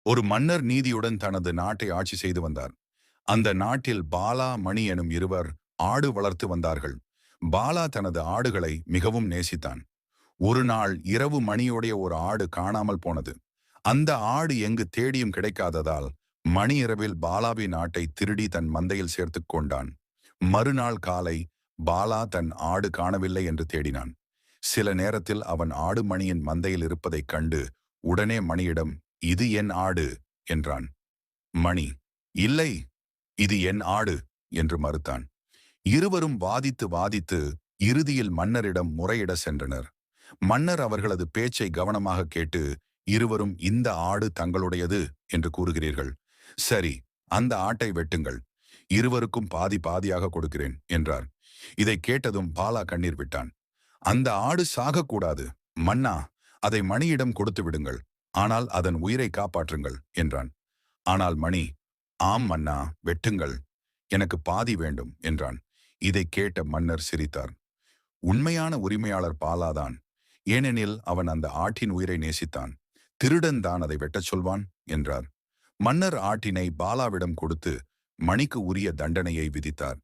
ஒரு மன்னர் நீதியுடன் தனது நாட்டை ஆட்சி செய்து வந்தார். அந்த நாட்டில் பாலா, மணி எனும் இருவர் ஆடு வளர்த்து வந்தார்கள். பாலா தனது ஆடுகளை மிகவும் நேசித்தான். ஒரு நாள் இரவு மணியோடைய ஒரு ஆடு காணாமல் போனது. அந்த ஆடு எங்கு தேடியும் கிடைக்காததால் மணி இரவில் பாலாவின் ஆட்டை திருடி தன் மந்தையில் சேர்த்துக் கொண்டான். மறுநாள் காலை பாலா தன் ஆடு காணவில்லை என்று தேடினான். சில நேரத்தில் அவன் ஆடு மணியின் மந்தையில் இருப்பதைக் கண்டு உடனே மணியிடம், "இது என் ஆடு" என்றான். மணி, "இல்லை, இது என் ஆடு" என்று மறுத்தான். இருவரும் வாதித்து வாதித்து இறுதியில் மன்னரிடம் முறையிட சென்றனர். மன்னர் அவர்களது பேச்சை கவனமாக கேட்டு, "இருவரும் இந்த ஆடு தங்களுடையது என்று கூறுகிறீர்கள். சரி, அந்த ஆட்டை வெட்டுங்கள். இருவருக்கும் பாதி பாதியாக கொடுக்கிறேன்" என்றார். இதை கேட்டதும் பாலா கண்ணீர் விட்டான். "அந்த ஆடு சாகக்கூடாது. மன்னா, அதை மணியிடம் கொடுத்து விடுங்கள். ஆனால் அதன் உயிரை காப்பாற்றுங்கள்" என்றான். ஆனால் மணி, "ஆம் மன்னா, வெட்டுங்கள். எனக்கு பாதி வேண்டும்" என்றான். இதை கேட்ட மன்னர் சிரித்தார். உண்மையான உரிமையாளர் பாலாதான். ஏனெனில் அவன் அந்த ஆட்டின் உயிரை நேசித்தான். திருடன் தான் அதை வெட்டச் சொல்வான் என்றார். மன்னர் ஆட்டினை பாலாவிடம் கொடுத்து மணிக்கு உரிய தண்டனையை விதித்தார்.